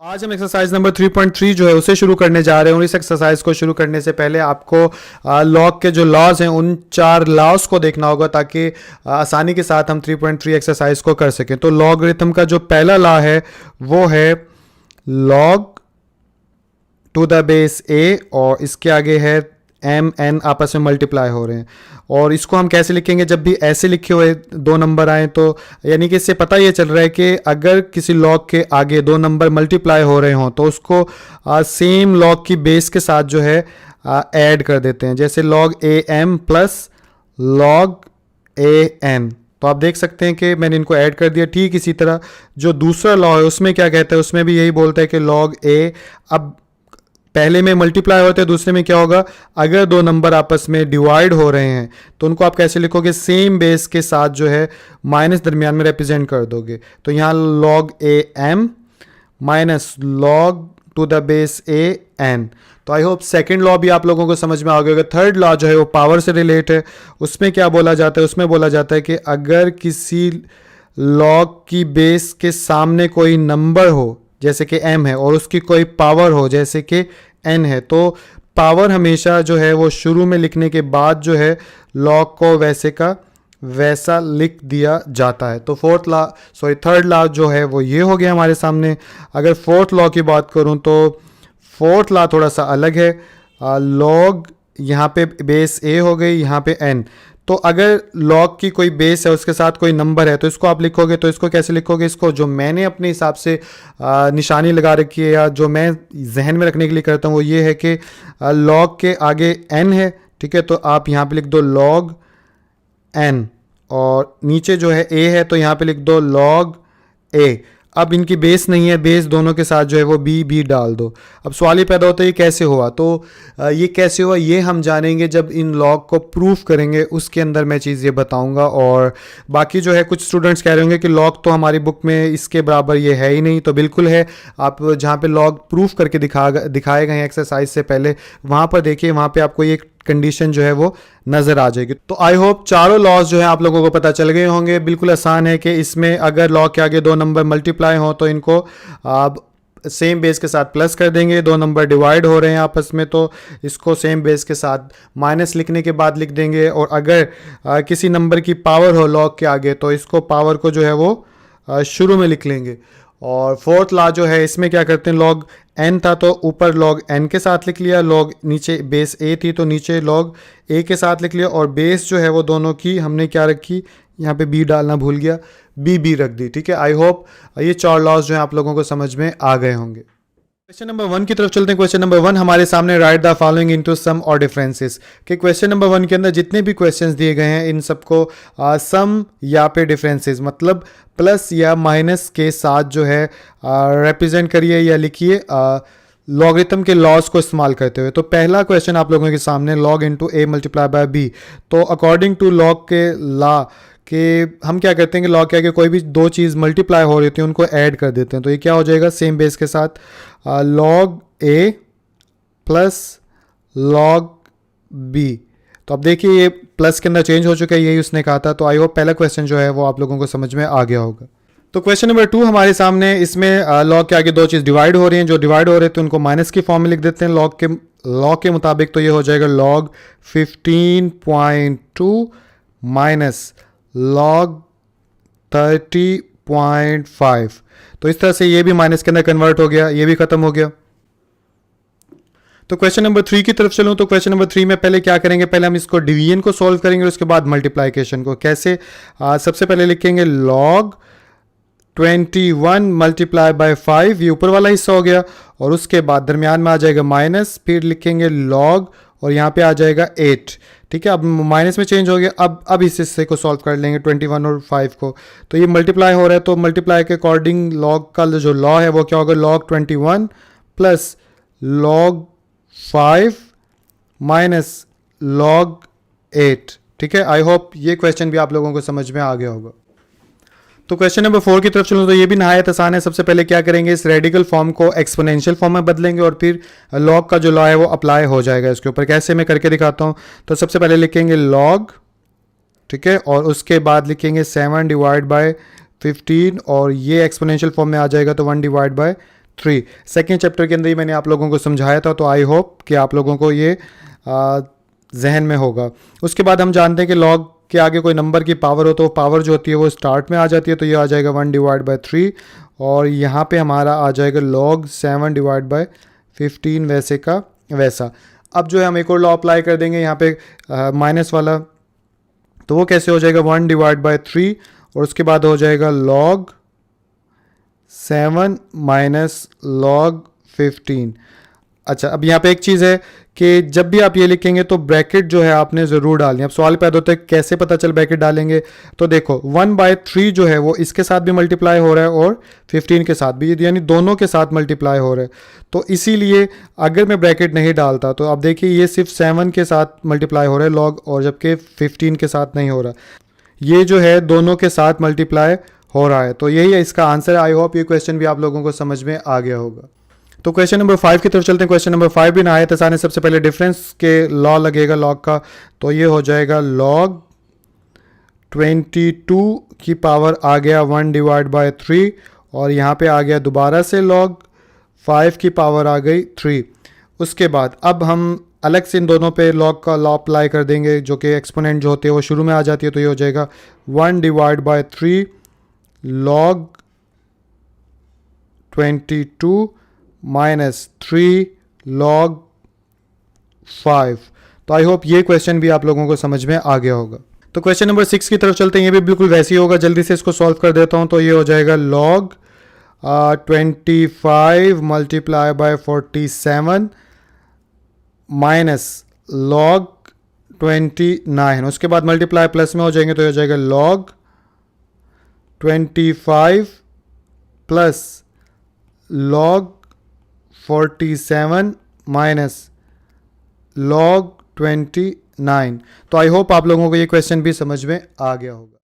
आज हम exercise number 3.3 जो है उसे शुरू करने जा रहे हैं और इस एक्सरसाइज को शुरू करने से पहले आपको लॉग के जो लॉज हैं उन 4 लॉज को देखना होगा ताकि आसानी के साथ हम 3.3 एक्सरसाइज को कर सकें। तो लॉगरिथम का जो पहला लॉ है वो है लॉग टू द बेस ए और इसके आगे है एम एन आपस में मल्टीप्लाई हो रहे हैं। और इसको हम कैसे लिखेंगे, जब भी ऐसे लिखे हुए दो नंबर आए तो यानी कि इससे पता ये चल रहा है कि अगर किसी लॉग के आगे दो नंबर मल्टीप्लाई हो रहे हों तो उसको सेम लॉग की बेस के साथ जो है ऐड कर देते हैं। जैसे log a m plus log a n, तो आप देख सकते हैं कि मैंने इनको ऐड कर दिया। ठीक इसी तरह जो दूसरा लॉ है उसमें क्या कहता है, उसमें भी यही बोलता है कि लॉग ए, अब पहले में मल्टीप्लाई होते हैं, दूसरे में क्या होगा, अगर दो नंबर आपस में डिवाइड हो रहे हैं तो उनको आप कैसे लिखोगे, सेम बेस के साथ जो है माइनस दरमियान में रिप्रेजेंट कर दोगे। तो यहाँ log a m minus log to the base a n. तो आई होप सेकेंड लॉ भी आप लोगों को समझ में आ गया होगा। थर्ड लॉ जो है वो पावर से रिलेट है। उसमें क्या बोला जाता है, उसमें बोला जाता है कि अगर किसी लॉग की बेस के सामने कोई नंबर हो जैसे कि m है और उसकी कोई पावर हो जैसे कि n है, तो पावर हमेशा जो है वो शुरू में लिखने के बाद जो है लॉग को वैसे का वैसा लिख दिया जाता है। तो थर्ड लॉ जो है वो ये हो गया हमारे सामने। अगर फोर्थ लॉ की बात करूं तो फोर्थ लॉ थोड़ा सा अलग है। लॉग यहाँ पे बेस a हो गई, यहाँ पे n। तो अगर लॉग की कोई बेस है उसके साथ कोई नंबर है तो इसको आप लिखोगे, तो इसको कैसे लिखोगे, इसको जो मैंने अपने हिसाब से निशानी लगा रखी है या जो मैं जहन में रखने के लिए करता हूँ वो ये है कि लॉग के आगे n है, ठीक है, तो आप यहाँ पे लिख दो लॉग n और नीचे जो है a है तो यहाँ पे लिख दो लॉग a। अब इनकी बेस नहीं है, बेस दोनों के साथ जो है वो बी डाल दो। अब सवाल ये पैदा होता है ये कैसे हुआ, तो ये कैसे हुआ ये हम जानेंगे जब इन लॉग को प्रूफ करेंगे, उसके अंदर मैं चीज़ ये बताऊंगा। और बाकी जो है कुछ स्टूडेंट्स कह रहे होंगे कि लॉग तो हमारी बुक में इसके बराबर ये है ही नहीं, तो बिल्कुल है। आप जहाँ पे लॉग प्रूफ करके दिखाए गए हैं एक्सरसाइज से पहले, वहाँ पर देखिए, वहाँ पर आपको ये कंडीशन जो है वो नज़र आ जाएगी। तो आई होप चारों लॉज जो है आप लोगों को पता चल गए होंगे। बिल्कुल आसान है कि इसमें अगर लॉग के आगे दो नंबर मल्टीप्लाई हो तो इनको आप सेम बेस के साथ प्लस कर देंगे। दो नंबर डिवाइड हो रहे हैं आपस में तो इसको सेम बेस के साथ माइनस लिखने के बाद लिख देंगे। और अगर किसी नंबर की पावर हो लॉग के आगे तो इसको पावर को जो है वो शुरू में लिख लेंगे। और फोर्थ लॉ जो है इसमें क्या करते हैं, लॉग n था तो ऊपर लॉग n के साथ लिख लिया, लॉग नीचे बेस a थी तो नीचे लॉग a के साथ लिख लिया, और बेस जो है वो दोनों की हमने क्या रखी, यहाँ पे b डालना भूल गया, b रख दी, ठीक है। आई होप ये 4 लॉज जो है आप लोगों को समझ में आ गए होंगे। क्वेश्चन नंबर 1 की तरफ चलते हैं। क्वेश्चन नंबर 1 हमारे सामने, right the following into some और डिफरेंसेस। कि क्वेश्चन नंबर 1 के अंदर जितने भी क्वेश्चंस दिए गए हैं इन सबको सम या पे डिफरेंसेस मतलब प्लस या माइनस के साथ जो है रिप्रेजेंट करिए या लिखिए लॉगरिथम के लॉज को इस्तेमाल करते हुए। तो पहला क्वेश्चन आप लोगों के सामने, log into a multiply by b. तो अकॉर्डिंग टू लॉग के लॉ कि हम क्या करते हैं कि लॉग के आगे कोई भी दो चीज़ मल्टीप्लाई हो रही होती है उनको ऐड कर देते हैं। तो ये क्या हो जाएगा, सेम बेस के साथ लॉग ए प्लस लॉग बी। तो अब देखिए ये प्लस के अंदर चेंज हो चुका है, यही उसने कहा था। तो आई होप पहला क्वेश्चन जो है वो आप लोगों को समझ में आ गया होगा। तो क्वेश्चन नंबर 2 हमारे सामने, इसमें लॉग के आगे दो चीज़ डिवाइड हो रही हैं, जो डिवाइड हो रहे हैं तो उनको माइनस की फॉर्म में लिख देते हैं लॉग के मुताबिक। तो ये हो जाएगा लॉग 15.2 माइनस लॉग 30.5। तो इस तरह से ये भी माइनस के अंदर कन्वर्ट हो गया, ये भी खत्म हो गया। तो क्वेश्चन नंबर 3 की तरफ चलूं तो क्वेश्चन नंबर 3 में पहले क्या करेंगे, पहले हम इसको डिवीजन को सॉल्व करेंगे, उसके बाद मल्टीप्लाइकेशन को। कैसे, सबसे पहले लिखेंगे लॉग 21 मल्टीप्लाई बाय 5, ये ऊपर वाला हिस्सा हो गया, और उसके बाद दरमियान में आ जाएगा माइनस, फिर लिखेंगे लॉग और यहाँ पे आ जाएगा 8, ठीक है। अब माइनस में चेंज हो गया। अब इस हिस्से को सॉल्व कर लेंगे 21 और 5 को। तो ये मल्टीप्लाई हो रहा है तो मल्टीप्लाई के अकॉर्डिंग लॉग का जो लॉ है वो क्या होगा, log 21 plus log 5 minus log 8, ठीक है। आई होप ये क्वेश्चन भी आप लोगों को समझ में आ गया होगा। तो क्वेश्चन नंबर 4 की तरफ चलूँ तो ये भी नहायत आसान है। सबसे पहले क्या करेंगे, इस रेडिकल फॉर्म को एक्सपोनेंशियल फॉर्म में बदलेंगे और फिर लॉग का जो लॉ है वो अप्लाई हो जाएगा इसके ऊपर। कैसे मैं करके दिखाता हूँ। तो सबसे पहले लिखेंगे लॉग, ठीक है, और उसके बाद लिखेंगे 7 डिवाइड बाय 15 और ये एक्सपोनेंशियल फॉर्म में आ जाएगा तो 1 डिवाइड बाय 3। सेकेंड चैप्टर के अंदर ही मैंने आप लोगों को समझाया था, तो आई होप कि आप लोगों को ये जहन में होगा। उसके बाद हम जानते हैं कि लॉग के आगे कोई नंबर की पावर हो तो पावर जो होती है वो स्टार्ट में आ जाती है, तो ये आ जाएगा 1/3 और यहाँ पे हमारा आ जाएगा log 7/15 वैसे का वैसा। अब जो है हम एक और लॉ अप्लाई कर देंगे यहाँ पे माइनस वाला, तो वो कैसे हो जाएगा 1/3 और उसके बाद हो जाएगा log 7 माइनस log 15। अच्छा, अब यहाँ पे एक चीज़ है कि जब भी आप ये लिखेंगे तो ब्रैकेट जो है आपने ज़रूर डालनी है। अब सवाल पैदा होता है कैसे पता चल ब्रैकेट डालेंगे, तो देखो 1/3 जो है वो इसके साथ भी मल्टीप्लाई हो रहा है और 15 के साथ भी, यानी दोनों के साथ मल्टीप्लाई हो रहा है। तो इसीलिए अगर मैं ब्रैकेट नहीं डालता तो अब देखिए ये सिर्फ 7 के साथ मल्टीप्लाई हो रहा है लॉग, और जबकि 15 के साथ नहीं हो रहा, ये जो है दोनों के साथ मल्टीप्लाई हो रहा है। तो यही है इसका आंसर। आई होप ये क्वेश्चन भी आप लोगों को समझ में आ गया होगा। तो क्वेश्चन नंबर 5 की तरफ चलते हैं। क्वेश्चन नंबर 5 भी नहायत आसान है। सबसे पहले डिफरेंस के लॉ लगेगा लॉग का, तो ये हो जाएगा log 22 की पावर आ गया 1/3 और यहाँ पे आ गया दोबारा से log 5 की पावर आ गई 3। उसके बाद अब हम अलग से इन दोनों पे log का लॉ अप्लाई कर देंगे, जो कि एक्सपोनेंट जो होते हैं वो शुरू में आ जाती है, तो ये हो जाएगा 1/3 log 22 माइनस 3 log 5। तो आई होप ये क्वेश्चन भी आप लोगों को समझ में आ गया होगा। तो क्वेश्चन नंबर 6 की तरफ चलते हैं। ये भी बिल्कुल वैसे ही होगा, जल्दी से इसको सॉल्व कर देता हूँ। तो ये हो जाएगा log 25 multiply by 47 minus log 29। उसके बाद मल्टीप्लाई प्लस में हो जाएंगे, तो ये हो जाएगा log 25 plus log 47 minus log 29। तो आई होप आप लोगों को ये क्वेश्चन भी समझ में आ गया होगा।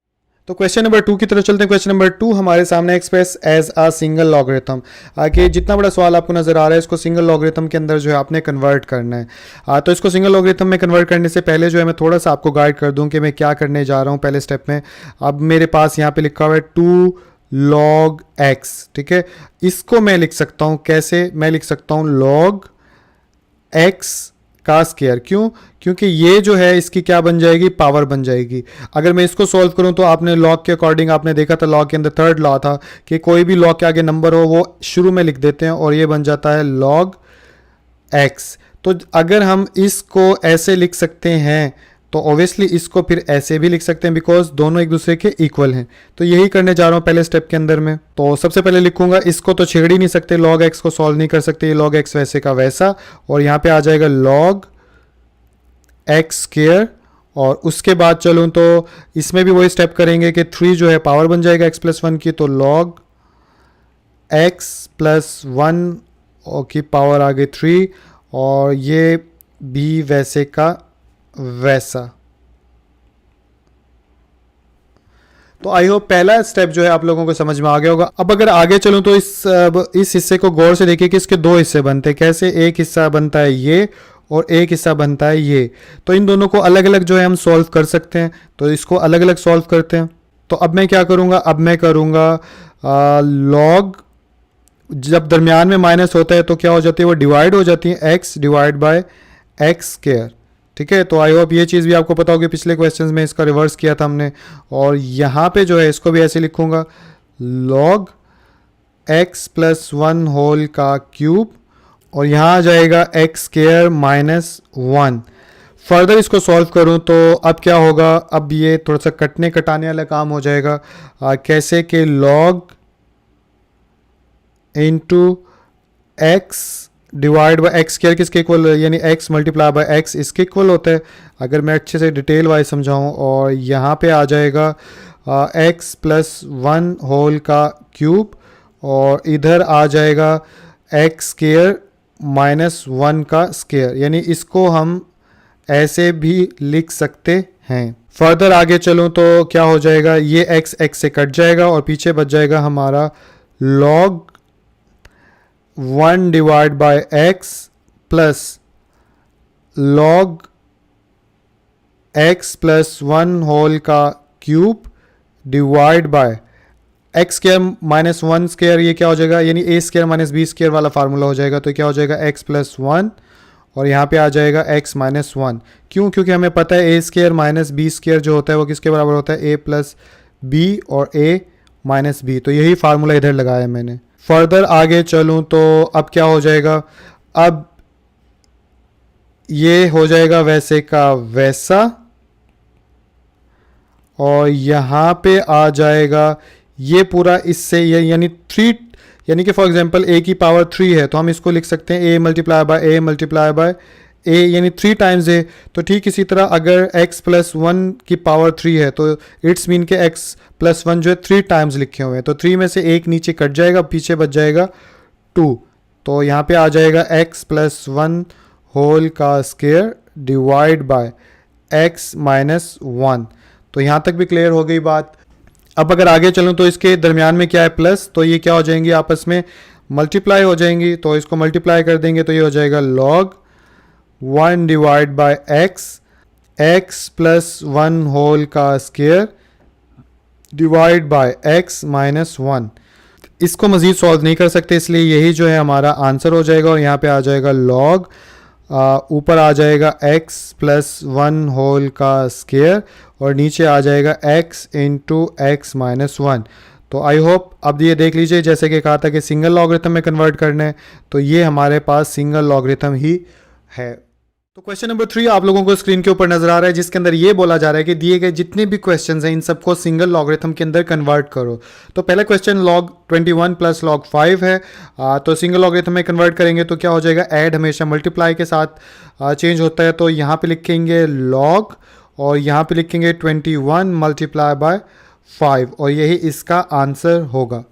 तो क्वेश्चन नंबर 2 की तरफ चलते हैं। क्वेश्चन नंबर 2 हमारे सामने express as a single logarithm. आगे जितना बड़ा सवाल आपको नजर आ रहा है इसको सिंगल लॉगरिथम के अंदर जो है आपने कन्वर्ट करना है। तो इसको सिंगल लॉगरिथम में कन्वर्ट करने से पहले जो है मैं थोड़ा सा आपको गाइड कर दूं कि मैं क्या करने जा रहा हूं पहले स्टेप में। अब मेरे पास यहाँ पे लिखा हुआ है 2 log x, ठीक है। इसको मैं लिख सकता हूं कैसे, मैं लिख सकता हूं log x का स्क्वायर। क्यों? क्योंकि ये जो है इसकी क्या बन जाएगी, पावर बन जाएगी। अगर मैं इसको सॉल्व करूं तो आपने लॉग के अकॉर्डिंग आपने देखा था लॉग के अंदर थर्ड लॉ था कि कोई भी लॉग के आगे नंबर हो वो शुरू में लिख देते हैं और ये बन जाता है log x। तो अगर हम इसको ऐसे लिख सकते हैं तो ऑब्वियसली इसको फिर ऐसे भी लिख सकते हैं, बिकॉज दोनों एक दूसरे के इक्वल हैं। तो यही करने जा रहा हूं पहले स्टेप के अंदर में। तो सबसे पहले लिखूंगा, इसको तो छेड़ ही नहीं सकते, log x को सॉल्व नहीं कर सकते, ये log x वैसे का वैसा, और यहाँ पे आ जाएगा log x स्क्वायर। और उसके बाद चलूँ तो इसमें भी वही स्टेप करेंगे कि 3 जो है पावर बन जाएगा x + 1 की, तो log x + 1 की पावर आ गई 3 और ये भी वैसे का वैसा। तो आई होप पहला स्टेप जो है आप लोगों को समझ में आ गया होगा। अब अगर आगे चलूं तो इस हिस्से को गौर से देखिए कि इसके दो हिस्से बनते हैं। कैसे? एक हिस्सा बनता है ये और एक हिस्सा बनता है ये। तो इन दोनों को अलग अलग जो है हम सॉल्व कर सकते हैं, तो इसको अलग अलग सॉल्व करते हैं। तो अब मैं क्या करूँगा, अब मैं करूँगा लॉग, जब दरमियान में माइनस होता है तो क्या हो जाती है, वो डिवाइड हो जाती है, x divide by x square. ठीक है, तो आई होप ये चीज़ भी आपको पता होगी, पिछले क्वेश्चंस में इसका रिवर्स किया था हमने। और यहाँ पे जो है इसको भी ऐसे लिखूंगा log x + 1 होल का क्यूब, और यहाँ आ जाएगा x स्क्वायर माइनस 1। फर्दर इसको सॉल्व करूँ तो अब क्या होगा, अब ये थोड़ा सा कटने कटाने वाला काम हो जाएगा। कैसे कि log into x divide by x square किसके इक्वल, यानी x मल्टीप्लाई बाई एक्स इसके इक्वल होता है, अगर मैं अच्छे से डिटेल वाइज समझाऊँ। और यहाँ पे आ जाएगा x + 1 होल का क्यूब, और इधर आ जाएगा x स्क्वायर माइनस 1 का स्क्वायर, यानी इसको हम ऐसे भी लिख सकते हैं। फर्दर आगे चलूँ तो क्या हो जाएगा, ये x से कट जाएगा और पीछे बच जाएगा हमारा log 1 divide by x plus log x + 1 whole का cube divide by x square minus one square ये क्या हो जाएगा, यानी A square minus B square वाला फार्मूला हो जाएगा। तो क्या हो जाएगा एक्स प्लस वन और यहाँ पे आ जाएगा एक्स माइनस वन। क्यों? क्योंकि हमें पता है ए स्केयर माइनस बी स्केयर जो होता है वो किसके बराबर होता है, ए प्लस बी और ए माइनस बी। तो यही फार्मूला इधर लगाया है मैंने। फर्दर आगे चलूँ तो अब क्या हो जाएगा, अब ये हो जाएगा वैसे का वैसा और यहाँ पे आ जाएगा ये पूरा इससे ये यानी थ्री, यानी कि फॉर एग्जांपल ए की पावर थ्री है तो हम इसको लिख सकते हैं ए मल्टीप्लाई बाय ए यानी थ्री टाइम्स ए। तो ठीक इसी तरह अगर x प्लस वन की पावर थ्री है तो इट्स मीन के x प्लस वन जो है थ्री टाइम्स लिखे हुए हैं। तो थ्री में से एक नीचे कट जाएगा, पीछे बच जाएगा टू। तो यहाँ पे आ जाएगा x प्लस वन होल का square divide by x minus one. तो यहाँ तक भी क्लियर हो गई बात। अब अगर आगे चलूँ तो इसके दरमियान में क्या है प्लस, तो ये क्या हो जाएंगी आपस में मल्टीप्लाई हो जाएंगी। तो इसको मल्टीप्लाई कर देंगे तो ये हो जाएगा log one divide by x plus one whole का square divide by x minus one. इसको मज़ीद सॉल्व नहीं कर सकते इसलिए यही जो है हमारा आंसर हो जाएगा। और यहाँ पे आ जाएगा लॉग ऊपर आ जाएगा x प्लस वन होल का स्केयर और नीचे आ जाएगा x into x minus one. तो आई होप अब ये देख लीजिए, जैसे कि कहा था कि सिंगल लॉगरिथम में कन्वर्ट करना है तो ये हमारे पास सिंगल लॉगरिथम ही है। तो क्वेश्चन नंबर 3 आप लोगों को स्क्रीन के ऊपर नजर आ रहा है, जिसके अंदर ये बोला जा रहा है कि दिए गए जितने भी क्वेश्चंस हैं इन सबको सिंगल लॉगरिथम के अंदर कन्वर्ट करो। तो पहला क्वेश्चन लॉग 21 प्लस लॉग 5 है। तो सिंगल लॉगरिथम में कन्वर्ट करेंगे तो क्या हो जाएगा, ऐड हमेशा मल्टीप्लाई के साथ चेंज होता है। तो यहाँ पे लिखेंगे लॉग और यहाँ पे लिखेंगे 21 मल्टीप्लाई बाय 5 और यही इसका आंसर होगा।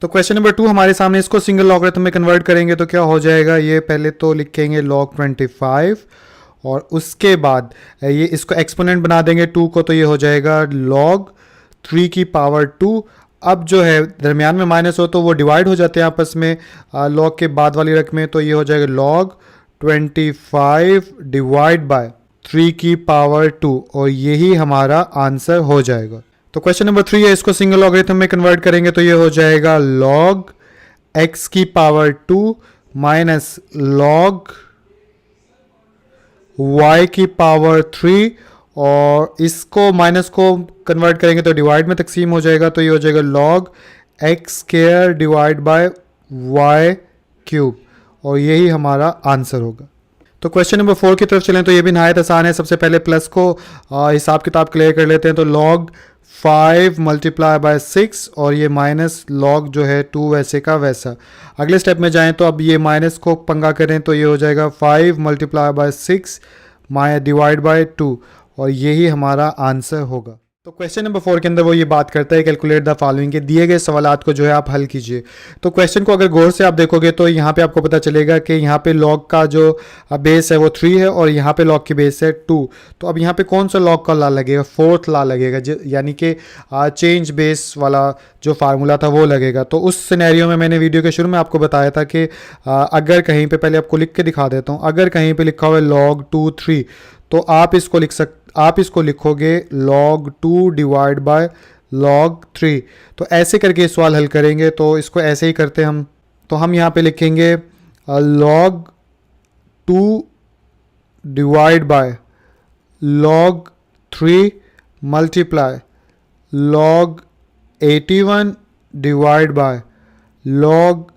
तो क्वेश्चन नंबर 2 हमारे सामने, इसको सिंगल लॉगरिथम में कन्वर्ट करेंगे तो क्या हो जाएगा, ये पहले तो लिखेंगे log 25 और उसके बाद ये इसको एक्सपोनेंट बना देंगे 2 को, तो ये हो जाएगा log 3 की पावर 2। अब जो है दरमियान में माइनस हो तो वो डिवाइड हो जाते हैं आपस में log के बाद वाली रकमें। तो ये हो जाएगा log 25 डिवाइड बाय 3 की पावर 2 और यही हमारा आंसर हो जाएगा। तो क्वेश्चन नंबर 3 है, इसको सिंगल लॉगरिथम में कन्वर्ट करेंगे तो ये हो जाएगा log x की पावर 2 माइनस log y की पावर 3 और इसको माइनस को कन्वर्ट करेंगे तो डिवाइड में तकसीम हो जाएगा। तो ये हो जाएगा log x square divide by y cube और यही हमारा आंसर होगा। तो क्वेश्चन नंबर 4 की तरफ चलें तो ये भी नहायत आसान है। सबसे पहले प्लस को हिसाब किताब क्लियर कर लेते हैं। तो log 5 मल्टीप्लाई बाय 6 और ये माइनस लॉग जो है 2 वैसे का वैसा। अगले स्टेप में जाएं तो अब ये माइनस को पंगा करें तो ये हो जाएगा 5 मल्टीप्लाई बाय 6 डिवाइड बाय 2 और यही हमारा आंसर होगा। तो क्वेश्चन नंबर 4 के अंदर वो ये बात करता है कैलकुलेट द फॉलोइंग के दिए गए सवालात को जो है आप हल कीजिए। तो क्वेश्चन को अगर गौर से आप देखोगे तो यहाँ पे आपको पता चलेगा कि यहाँ पे लॉग का जो बेस है वो 3 है और यहाँ पे लॉग की बेस है 2। तो अब यहाँ पे कौन सा लॉग का ला लगेगा, फोर्थ ला लगेगा, यानी कि चेंज बेस वाला जो फार्मूला था वो लगेगा। तो उस सिनेरियो में मैंने वीडियो के शुरू में आपको बताया था कि अगर कहीं पे, पहले आपको लिख के दिखा देता हूँ, अगर कहीं पे लिखा हुआ है log 2 3 तो आप इसको लिखोगे log 2 डिवाइड बाय log 3। तो ऐसे करके सवाल हल करेंगे। तो इसको ऐसे ही करते हैं हम। तो हम यहाँ पे लिखेंगे log 2 divide by log 3 multiply log 81 divide by log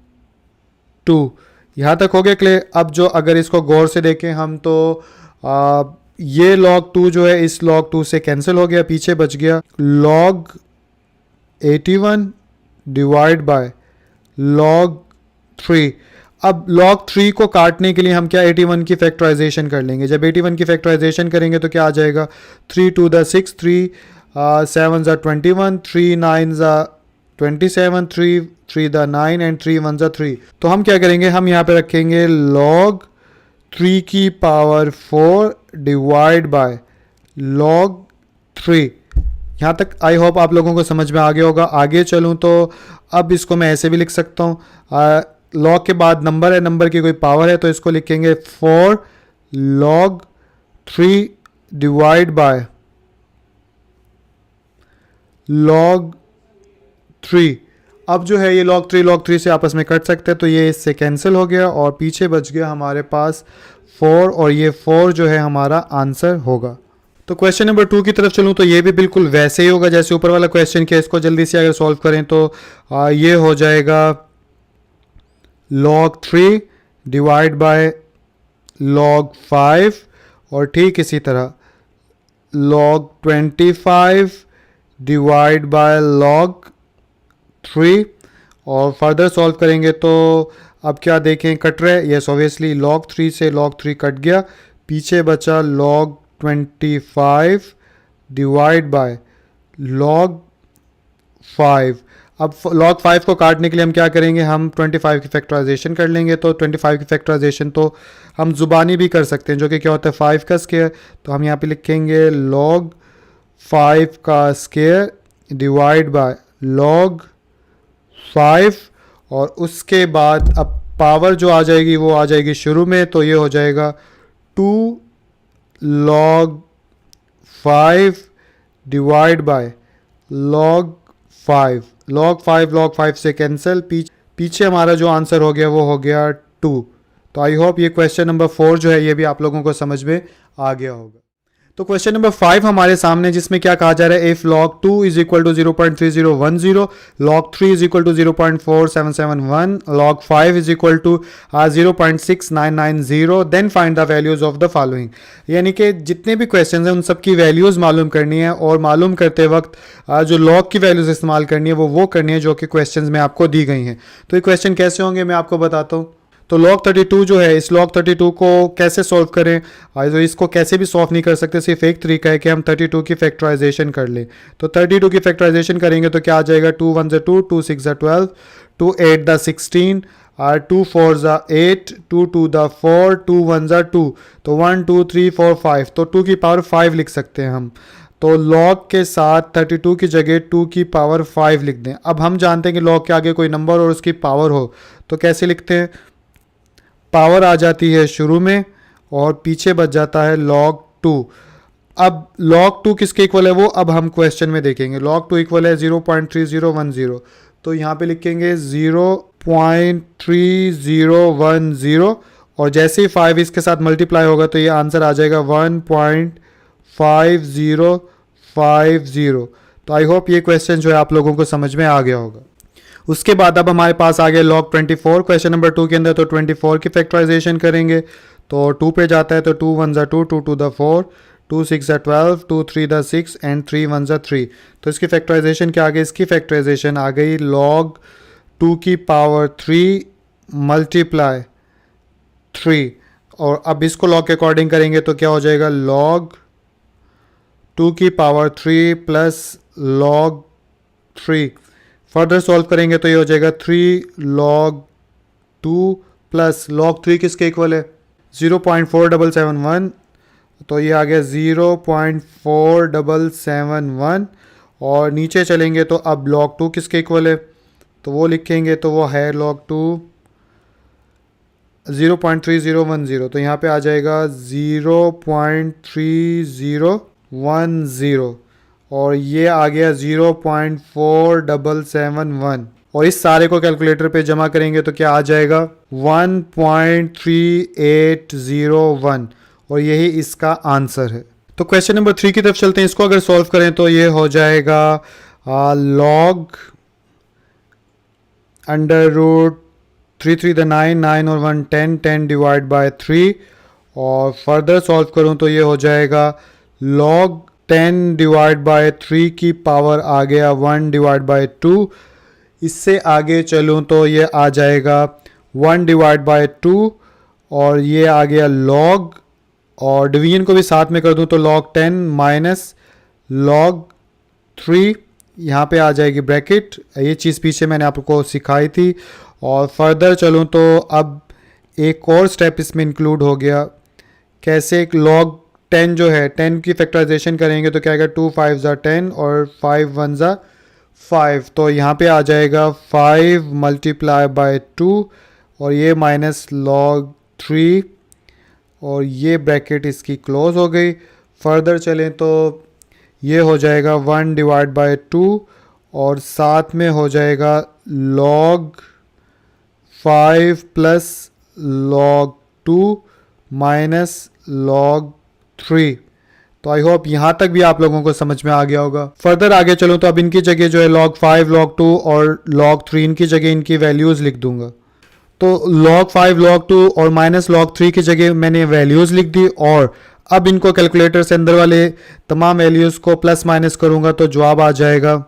2। यहाँ तक हो गया क्लियर। अब जो अगर इसको गौर से देखें हम तो ये log 2 जो है इस log 2 से कैंसिल हो गया, पीछे बच गया log 81 डिवाइड बाय log 3। अब log 3 को काटने के लिए हम क्या 81 की फैक्टराइजेशन कर लेंगे। जब 81 की फैक्टराइजेशन करेंगे तो क्या आ जाएगा 3 2 द 6 3 7 ज़ा 21 3 9 ज़ा 27 3 3 द 9 एंड 3 1 ज़ा 3। तो हम क्या करेंगे, हम यहाँ पे रखेंगे log 3 की पावर 4 डिवाइड बाय log 3। यहाँ तक आई होप आप लोगों को समझ में आ गया होगा। आगे चलूँ तो अब इसको मैं ऐसे भी लिख सकता हूँ, log के बाद नंबर है, नंबर की कोई पावर है तो इसको लिखेंगे 4 log 3 डिवाइड बाय log 3। अब जो है ये log 3 से आपस में कट सकते हैं, तो ये इससे कैंसिल हो गया और पीछे बच गया हमारे पास 4, और ये 4 जो है हमारा आंसर होगा। तो क्वेश्चन नंबर 2 की तरफ चलूँ तो ये भी बिल्कुल वैसे ही होगा जैसे ऊपर वाला क्वेश्चन किया। इसको जल्दी से अगर सॉल्व करें तो ये हो जाएगा log 3 डिवाइड बाय log 5, और ठीक इसी तरह log 25 डिवाइड बाय log 3, और फर्दर सॉल्व करेंगे तो अब क्या देखें, कट रहा है। यस ऑब्वियसली log 3 से log 3 कट गया, पीछे बचा log 25 डिवाइड बाय log 5। अब log 5 को काटने के लिए हम क्या करेंगे, हम 25 की फैक्टराइजेशन कर लेंगे। तो 25 की फैक्टराइजेशन तो हम ज़ुबानी भी कर सकते हैं, जो कि क्या होता है 5 का स्क्वायर। तो हम यहाँ पे लिखेंगे log 5 का स्क्वायर डिवाइड बाय log 5, और उसके बाद अब पावर जो आ जाएगी वो आ जाएगी शुरू में, तो ये हो जाएगा 2 log 5 divide by log 5। log 5 से कैंसिल, पीछे हमारा जो आंसर हो गया वो हो गया 2। तो आई होप ये क्वेश्चन नंबर 4 जो है ये भी आप लोगों को समझ में आ गया होगा। तो क्वेश्चन नंबर 5 हमारे सामने, जिसमें क्या कहा जा रहा है, if log 2 is equal to 0.3010, log 3 is equal to 0.4771, log 5 is equal to 0.6990, then find the values of the following. यानी कि जितने भी क्वेश्चन हैं उन सब की वैल्यूज मालूम करनी है, और मालूम करते वक्त जो log की वैल्यूज इस्तेमाल करनी है वो करनी है जो कि क्वेश्चन में आपको दी गई हैं। तो ये क्वेश्चन कैसे होंगे मैं आपको बताता हूँ। तो log 32 जो है, इस log 32 को कैसे सॉल्व करें, तो इसको कैसे भी सॉल्व नहीं कर सकते, सिर्फ एक तरीका है कि हम 32 की फैक्टराइजेशन कर लें। तो 32 की फैक्टराइजेशन करेंगे तो क्या आ जाएगा, 2 1 2, 2 6 12, 2 8 16, और 2 4 8, 2 2 4, 2 1 2, तो 1 2 3 4 5, तो 2 की पावर 5 लिख सकते हैं हम। तो log के साथ 32 की जगह 2 की पावर 5 लिख दें। अब हम जानते हैं कि log के आगे कोई नंबर और उसकी पावर हो तो कैसे लिखते हैं, पावर आ जाती है शुरू में और पीछे बच जाता है log 2। अब log 2 किसके इक्वल है वो अब हम क्वेश्चन में देखेंगे। log 2 इक्वल है 0.3010, तो यहाँ पे लिखेंगे 0.3010, और जैसे ही 5 इसके साथ मल्टीप्लाई होगा तो ये आंसर आ जाएगा 1.5050। तो आई होप ये क्वेश्चन जो है आप लोगों को समझ में आ गया होगा। उसके बाद अब हमारे पास आ गया log 24 क्वेश्चन नंबर 2 के अंदर। तो 24 की फैक्टराइजेशन करेंगे तो 2 पे जाता है, तो 2 1 2, 2 2 4, 2 6 12, 2 3 6, एंड 3 1 3। तो इसकी फैक्टराइजेशन क्या आ गई, इसकी फैक्टराइजेशन आ गई log 2 की पावर 3 मल्टीप्लाई 3, और अब इसको log के अकॉर्डिंग करेंगे तो क्या हो जाएगा, log 2 की power 3 plus log 3। Further solve करेंगे तो ये हो जाएगा 3 log 2 प्लस log 3 किसके इक्वल है, 0.4771, तो ये आ गया 0.4771। और नीचे चलेंगे तो अब log 2 किसके इक्वल है, तो वो लिखेंगे तो वो है log 2 0.3010, तो यहाँ पे आ जाएगा 0.3010, और ये आ गया 0.4771, और इस सारे को कैलकुलेटर पे जमा करेंगे तो क्या आ जाएगा 1.3801, और यही इसका आंसर है। तो क्वेश्चन नंबर 3 की तरफ चलते हैं। इसको अगर सॉल्व करें तो ये हो जाएगा log अंडर रूट 3 3 9 9 और 1 10 10 डिवाइड बाय 3, और फर्दर सॉल्व करूं तो ये हो जाएगा log 10 डिवाइड बाय 3 की पावर आ गया 1 डिवाइड बाय 2। इससे आगे चलूं तो ये आ जाएगा 1 डिवाइड बाय 2, और ये आ गया log, और डिवीजन को भी साथ में कर दूं तो log 10 माइनस log 3, यहाँ पे आ जाएगी ब्रैकेट। ये चीज़ पीछे मैंने आपको सिखाई थी। और फर्दर चलूँ तो अब एक और स्टेप इसमें इंक्लूड हो गया, कैसे, एक log 10 जो है 10 की फैक्टराइजेशन करेंगे तो क्या आएगा 2 5 10 और 5 1 5, तो यहाँ पे आ जाएगा 5 मल्टीप्लाई बाय 2, और ये माइनस log 3, और ये ब्रैकेट इसकी क्लोज हो गई। फर्दर चलें तो ये हो जाएगा 1 डिवाइड बाय 2, और साथ में हो जाएगा log 5 plus log 2 minus log 3। तो आई होप यहाँ तक भी आप लोगों को समझ में आ गया होगा। फर्दर आगे चलूँ तो अब इनकी जगह जो है log 5, log 2 और log 3 इनकी जगह इनकी वैल्यूज़ लिख दूंगा। तो log 5, log 2 और माइनस log 3 की जगह मैंने वैल्यूज़ लिख दी और अब इनको कैलकुलेटर से अंदर वाले तमाम वैल्यूज़ को प्लस माइनस करूँगा तो जवाब आ जाएगा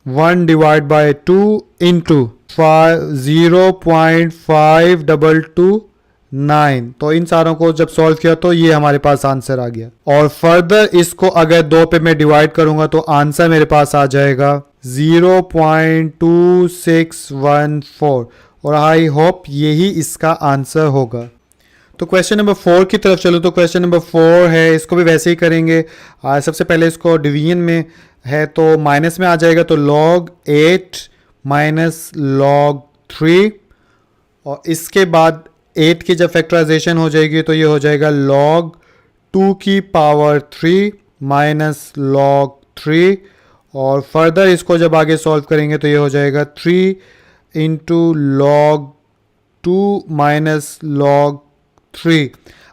1 डिवाइड बाई 2 इंटू 0.52229। तो इन सारों को जब सॉल्व किया तो ये हमारे पास आंसर आ गया। और फर्दर इसको अगर 2 पे मैं डिवाइड करूंगा तो आंसर मेरे पास आ जाएगा 0.2614 और आई होप यही इसका आंसर होगा। तो क्वेश्चन नंबर 4 की तरफ चलो। तो क्वेश्चन नंबर 4 है, इसको भी वैसे ही करेंगे। सबसे पहले इसको डिवीजन में है तो माइनस में आ जाएगा तो log 8 माइनस log 3 और इसके बाद 8 की जब फैक्टराइजेशन हो जाएगी तो ये हो जाएगा log 2 की पावर 3 माइनस log 3 और फर्दर इसको जब आगे सॉल्व करेंगे तो ये हो जाएगा 3 इंटू log 2 माइनस log 3।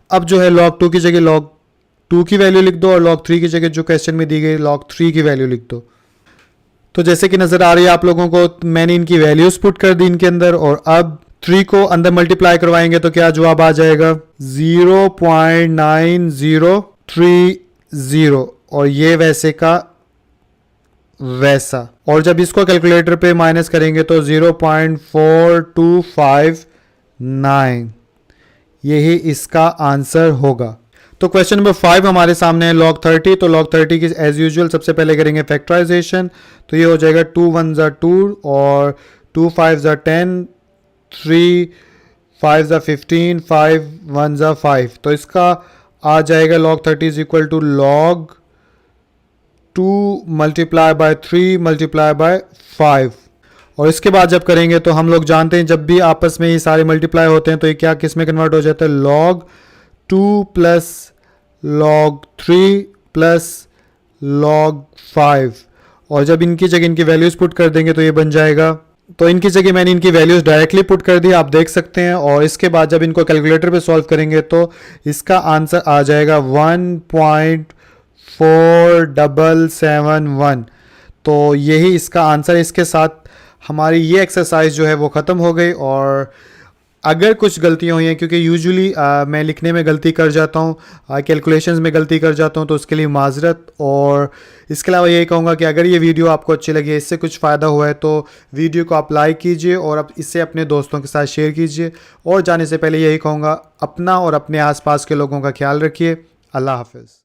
अब जो है log 2 की जगह log 2 की वैल्यू लिख दो और log 3 की जगह जो क्वेश्चन में दी गई log 3 की वैल्यू लिख दो। तो जैसे कि नज़र आ रही है आप लोगों को, मैंने इनकी वैल्यूज़ पुट कर दी इनके अंदर और अब 3 को अंदर मल्टीप्लाई करवाएंगे तो क्या जवाब आ जाएगा 0.9030 और ये वैसे का वैसा। और जब इसको कैलकुलेटर पे माइनस करेंगे तो 0.4259 यही इसका आंसर होगा। तो क्वेश्चन नंबर 5 हमारे सामने है log 30। तो log 30 की एज यूजुअल सबसे पहले करेंगे फैक्टराइजेशन तो ये हो जाएगा 2 1 2 और 2 5 10, 3 5 15, 5 1 5। तो इसका आ जाएगा log 30 is equal to log 2 multiply by 3 multiply by 5। और इसके बाद जब करेंगे तो हम लोग जानते हैं जब भी आपस में ये सारे मल्टीप्लाई होते हैं तो ये क्या किस में कन्वर्ट हो जाता है log 2 plus log 3 plus log 5 और जब इनकी जगह इनकी वैल्यूज़ पुट कर देंगे तो ये बन जाएगा। तो इनकी जगह मैंने इनकी वैल्यूज़ डायरेक्टली पुट कर दी, आप देख सकते हैं। और इसके बाद जब इनको कैलकुलेटर पे सॉल्व करेंगे तो इसका आंसर आ जाएगा 1.4771। तो यही इसका आंसर। इसके साथ हमारी ये एक्सरसाइज जो है वो ख़त्म हो गई। और अगर कुछ गलतियाँ हुई हैं, क्योंकि यूजुअली मैं लिखने में गलती कर जाता हूँ, कैलकुलेशंस में गलती कर जाता हूँ, तो उसके लिए माजरत। और इसके अलावा यही कहूँगा कि अगर ये वीडियो आपको अच्छी लगी, इससे कुछ फ़ायदा हुआ है तो वीडियो को आप लाइक कीजिए और आप इससे अपने दोस्तों के साथ शेयर कीजिए। और जाने से पहले यही कहूँगा, अपना और अपने आसपास के लोगों का ख्याल रखिए। अल्लाह हाफ़िज़।